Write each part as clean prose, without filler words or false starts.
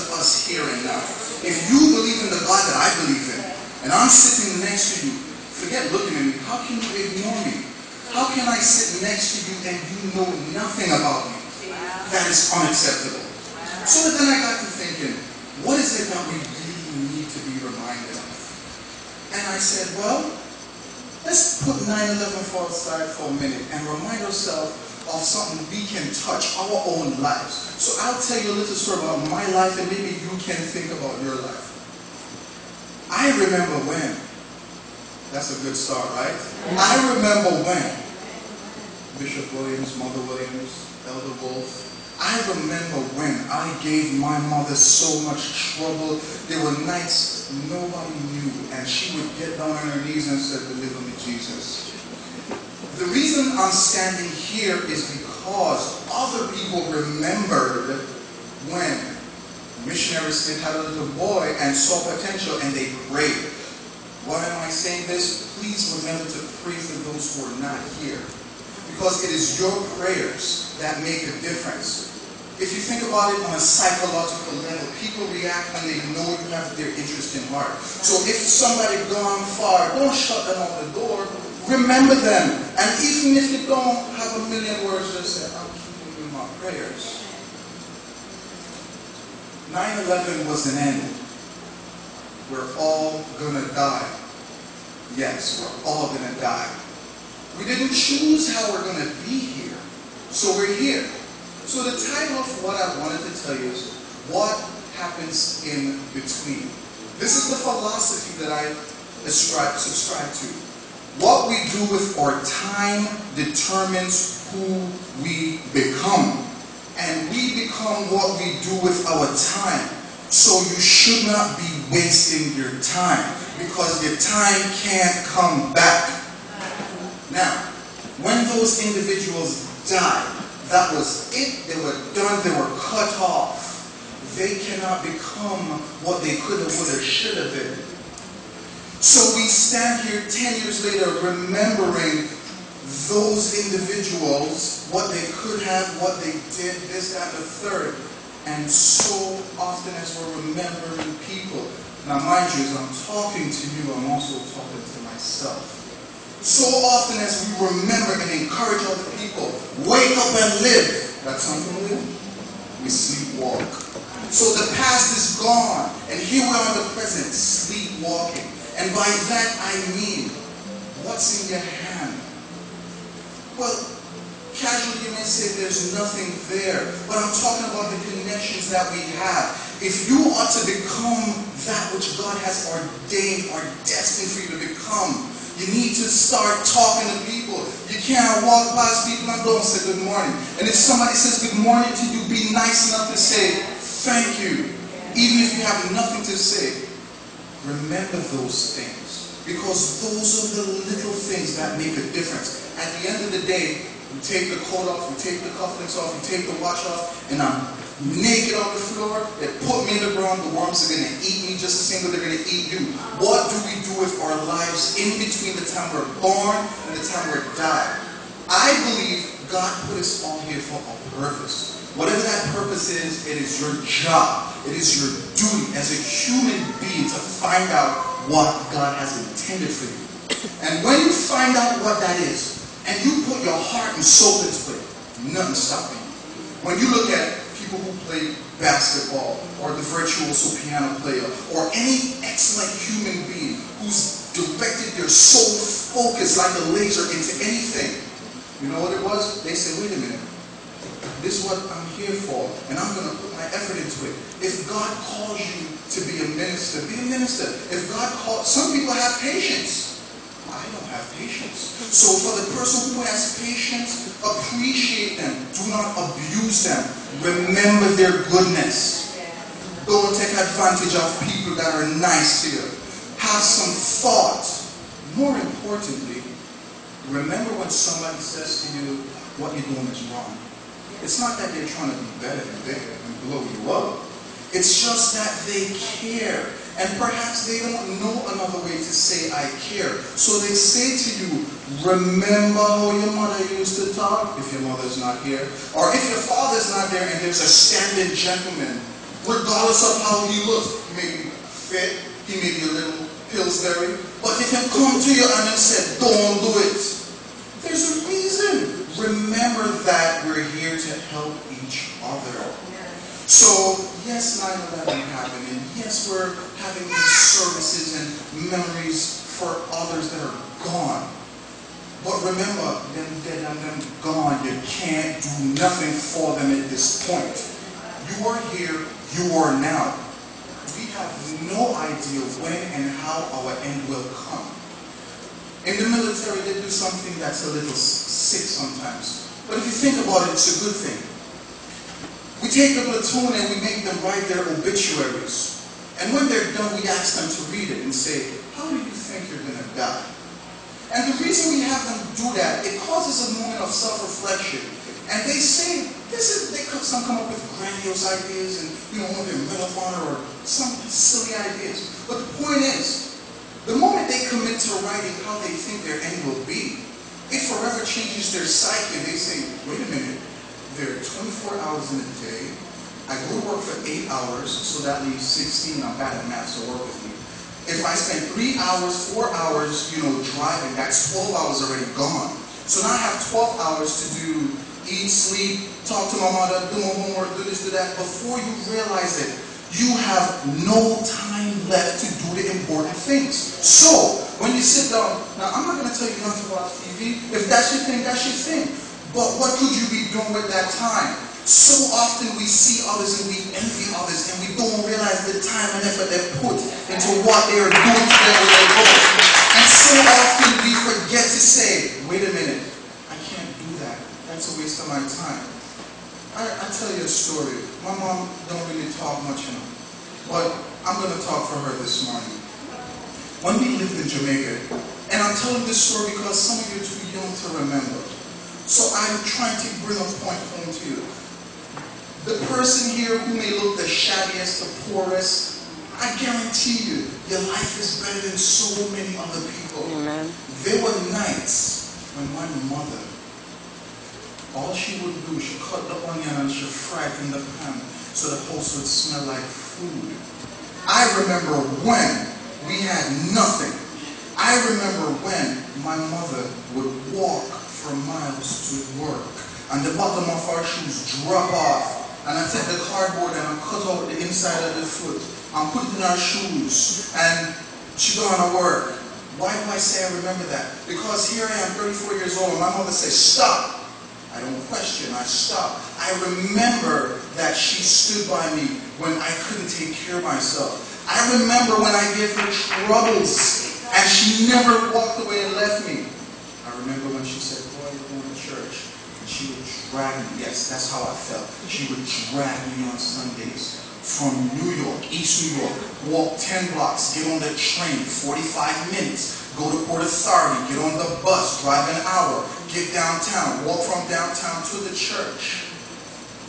to us here and now. If you believe in the God that I believe in, and I'm sitting next to you, forget looking at me. How can you ignore me? How can I sit next to you and you know nothing about me? That is unacceptable. So then I got to thinking, what is it that we really need to be reminded of? And I said, well, let's put 9/11 for aside for a minute and remind ourselves of something we can touch, our own lives. So I'll tell you a little story about my life and maybe you can think about your life. I remember when, that's a good start, right? I remember when Bishop Williams, Mother Williams, Elder Wolf, I remember when I gave my mother so much trouble. There were nights nobody knew, and she would get down on her knees and say, deliver me, Jesus. The reason I'm standing here is because other people remembered when missionary Smith had a little boy and saw potential and they prayed. Why am I saying this? Please remember to pray for those who are not here. Because it is your prayers that make a difference. If you think about it on a psychological level, people react when they know you have their interest in heart. So if somebody gone far, don't shut them out the door. Remember them. And even if you don't have a million words, just say, I'm keeping you in my prayers. 9/11 was an end. We're all gonna die. Yes, we're all gonna die. We didn't choose how we're gonna be here. So we're here. So the title of what I wanted to tell you is, what happens in between? This is the philosophy that I subscribe to. What we do with our time determines who we become. And we become what we do with our time. So you should not be wasting your time, because your time can't come back. Now, when those individuals died, that was it. They were done. They were cut off. They cannot become what they could have, would have, should have been. So we stand here 10 years later remembering those individuals, what they could have, what they did, this, that, and the third. And so often as we're remembering people, now mind you, as I'm talking to you, I'm also talking to myself. So often as we remember and encourage other people, wake up and live. That's something new. We sleepwalk. So the past is gone, and here we are in the present, sleepwalking. And by that I mean, what's in your hand? Well, casually you may say there's nothing there, but I'm talking about the connections that we have. If you are to become that which God has ordained or destined for you to become, you need to start talking to people. You can't walk past people and go and say good morning. And if somebody says good morning to you, be nice enough to say thank you. Even if you have nothing to say, remember those things. Because those are the little things that make a difference. At the end of the day, you take the coat off, you take the cufflinks off, you take the watch off, and I'm naked on the floor. They put me in the ground. The worms are going to eat me just the same way they're going to eat you. What do we do with our lives in between the time we're born and the time we're dying? I believe God put us all here for a purpose. Whatever that purpose is, it is your job. It is your duty as a human being to find out what God has intended for you. And when you find out what that is, and you put your heart and soul into it, nothing's stopping you. When you look at people who play basketball, or the virtuoso piano player, or any excellent human being who's directed their sole focus like a laser into anything, you know what it was? They said, wait a minute, this is what I'm here for, and I'm going to put my effort into it. If God calls you to be a minister, be a minister. If God calls, some people have patience. I don't have patience. So for the person who has patience, appreciate them. Do not abuse them. Remember their goodness. Don't take advantage of people that are nice to you. Have some thought. More importantly, remember when somebody says to you, what you're doing is wrong. It's not that they're trying to be better and bigger and blow you up. It's just that they care. And perhaps they don't know another way to say, I care. So they say to you, remember how your mother used to talk, if your mother's not here. Or if your father's not there and there's a standing gentleman regardless of how he looks. He may be fit, he may be a little Pillsbury, but if he come to you and he said, don't do it, there's a reason. Remember that we're here to help each other. So, yes, 9/11 happened, and yes, we're having these services and memories for others that are gone. But remember, them dead and them gone, you can't do nothing for them at this point. You are here, you are now. We have no idea when and how our end will come. In the military, they do something that's a little sick sometimes. But if you think about it, it's a good thing. We take a platoon and we make them write their obituaries. And when they're done, we ask them to read it and say, how do you think you're going to die? And the reason we have them do that, it causes a moment of self-reflection. And they say, some come up with grandiose ideas and, want their Medal of Honor or some silly ideas. But the point is, the moment they commit to writing how they think their end will be, it forever changes their psyche. And they say, wait a minute, there are 24 hours in a day. I go to work for 8 hours, so that leaves 16. I'm bad at math, so work with me. If I spend 3 hours, 4 hours, driving, that's 12 hours already gone. So now I have 12 hours to do, eat, sleep, talk to my mother, do my homework, do this, do that. Before you realize it, you have no time left to do the important things. So, when you sit down, now I'm not going to tell you nothing about TV. If that's your thing, that's your thing. But what could you be doing with that time? So often we see others and we envy others and we don't realize the time and effort they put into what they are doing to them with their goals. And so often we forget to say, wait a minute, I can't do that. That's a waste of my time. I tell you a story. My mom don't really talk much, but I'm going to talk for her this morning. When we lived in Jamaica, and I'm telling this story because some of you are too young to remember. So I'm trying to bring a point home to you. The person here who may look the shabbiest, the poorest, I guarantee you, your life is better than so many other people. Amen. There were nights when my mother, all she would do, she cut the onion and she fried in the pan so the house would smell like food. I remember when we had nothing. I remember when my mother would walk for miles to work and the bottom of our shoes drop off. And I take the cardboard and I cut out the inside of the foot. I'm putting in our shoes and she going to work. Why do I say I remember that? Because here I am, 34 years old, and my mother says, stop. I don't question, I stop. I remember that she stood by me when I couldn't take care of myself. I remember when I gave her troubles and she never walked away and left me. I remember when she said, boy, you're going to church. She would drag me, yes, that's how I felt. She would drag me on Sundays from New York, East New York, walk 10 blocks, get on the train, 45 minutes, go to Port Authority, get on the bus, drive an hour, get downtown, walk from downtown to the church.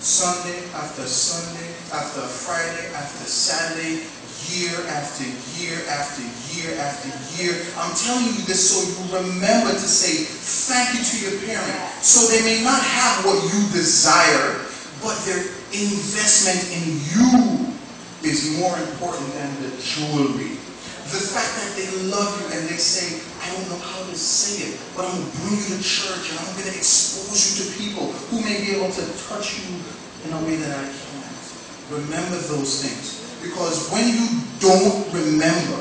Sunday after Sunday, after Friday, after Saturday, year after year after year after year. I'm telling you this so you remember to say thank you to your parent. So they may not have what you desire, but their investment in you is more important than the jewelry. The fact that they love you and they say, I don't know how to say it, but I'm going to bring you to church and I'm going to expose you to people who may be able to touch you in a way that I can't. Remember those things. Because when you don't remember,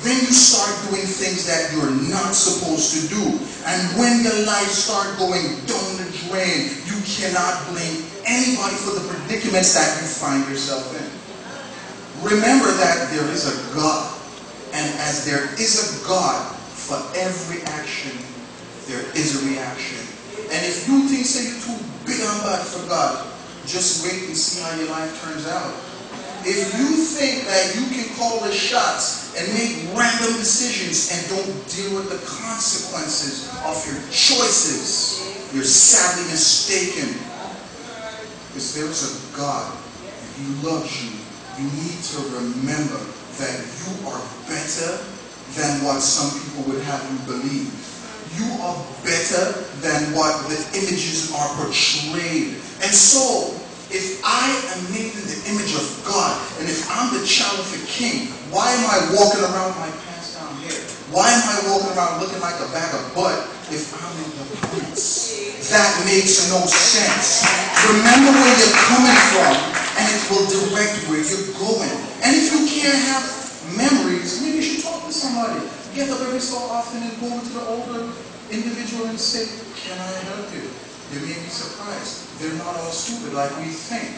then you start doing things that you're not supposed to do. And when your life starts going down the drain, you cannot blame anybody for the predicaments that you find yourself in. Remember that there is a God. And as there is a God, for every action, there is a reaction. And if you think say you're too big and bad for God, just wait and see how your life turns out. If you think that you can call the shots and make random decisions and don't deal with the consequences of your choices, you're sadly mistaken. Because there's a God and He loves you. You need to remember that you are better than what some people would have you believe. You are better than what the images are portrayed. And so, if I am made in the image of God, child of a king. Why am I walking around with my pants down here? Why am I walking around looking like a bag of butt if I'm in the prince? That makes no sense. Remember where you're coming from, and it will direct where you're going. And if you can't have memories, maybe you should talk to somebody. Get up every so often and go over to the older individual and say, can I help you? You may be surprised. They're not all stupid like we think.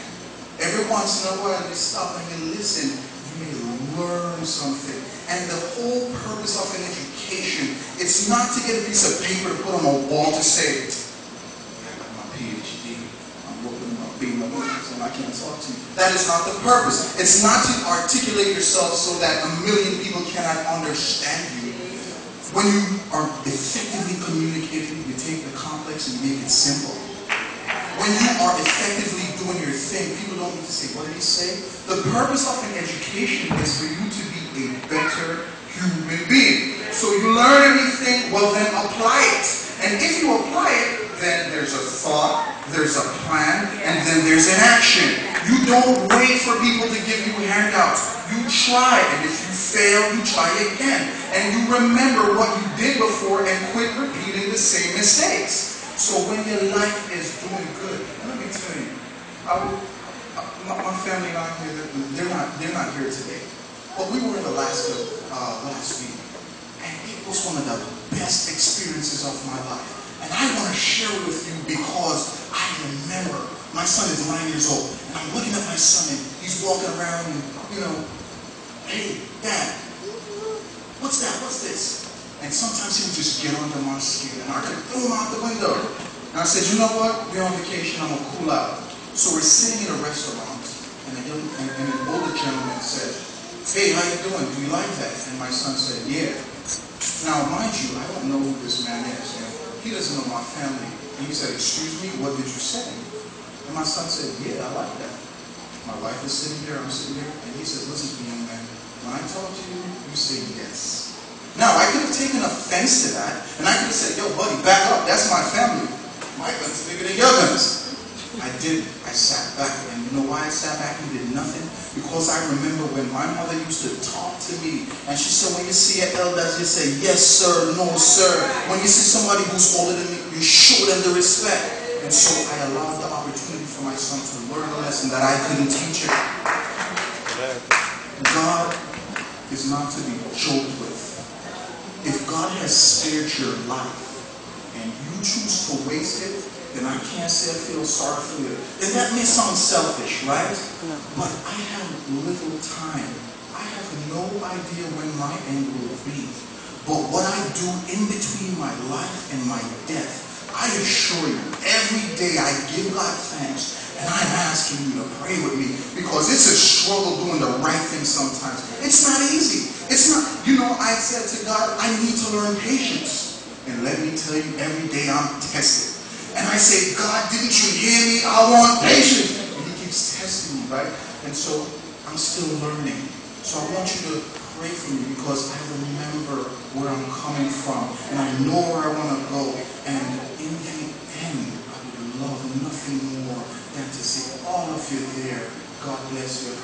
Every once in a while they stop and they listen. You may learn something. And the whole purpose of an education, it's not to get a piece of paper to put on a wall to say, I got my PhD. I'm working on being a witness and I can't talk to you. That is not the purpose. It's not to articulate yourself so that a million people cannot understand you. When you are effectively communicating, you take the complex and you make it simple. When you are effectively doing your thing, people don't need to say, what did he say? The purpose of an education is for you to be a better human being. So you learn everything, well then apply it. And if you apply it, then there's a thought, there's a plan, and then there's an action. You don't wait for people to give you handouts. You try, and if you fail, you try again. And you remember what you did before and quit repeating the same mistakes. So when your life is doing good, and let me tell you, my family and I here, they're not here today. But we were in Alaska last week, and it was one of the best experiences of my life. And I want to share it with you because I remember my son is 9 years old, and I'm looking at my son, and he's walking around, and hey, Dad, what's that? What's this? And sometimes he would just get under my skin, and I could throw him out the window. And I said, you know what? We're on vacation. I'm going to cool out. So we're sitting in a restaurant, and an older gentleman said, hey, how you doing? Do you like that? And my son said, yeah. Now, mind you, I don't know who this man is. He doesn't know my family. And he said, excuse me, what did you say? And my son said, yeah, I like that. My wife is sitting here, I'm sitting here. And he said, listen to me, young man. When I talk to you, you say yes. Now, I could have taken offense to that, and I could have said, yo, buddy, back up. That's my family. My guns are bigger than your guns. I didn't. I sat back. And you know why I sat back and did nothing? Because I remember when my mother used to talk to me, and she said, when you see an elder, you say, yes, sir, no, sir. When you see somebody who's older than me, you show them the respect. And so I allowed the opportunity for my son to learn a lesson that I couldn't teach him. God is not to be joked with. If God has spared your life and you choose to waste it, then I can't say I feel sorry for you. And that may sound selfish, right? No. But I have little time. I have no idea when my end will be. But what I do in between my life and my death, I assure you, every day I give God thanks. And I'm asking you to pray with me because it's a struggle doing the right thing sometimes. It's not easy. It's not, I said to God, I need to learn patience. And let me tell you, every day I'm tested. And I say, God, didn't you hear me? I want patience. And he keeps testing me, right? And so I'm still learning. So I want you to pray for me because I remember where I'm coming from. And I know where I want to go. And in the end, I would love nothing more than to see all of you there. God bless you.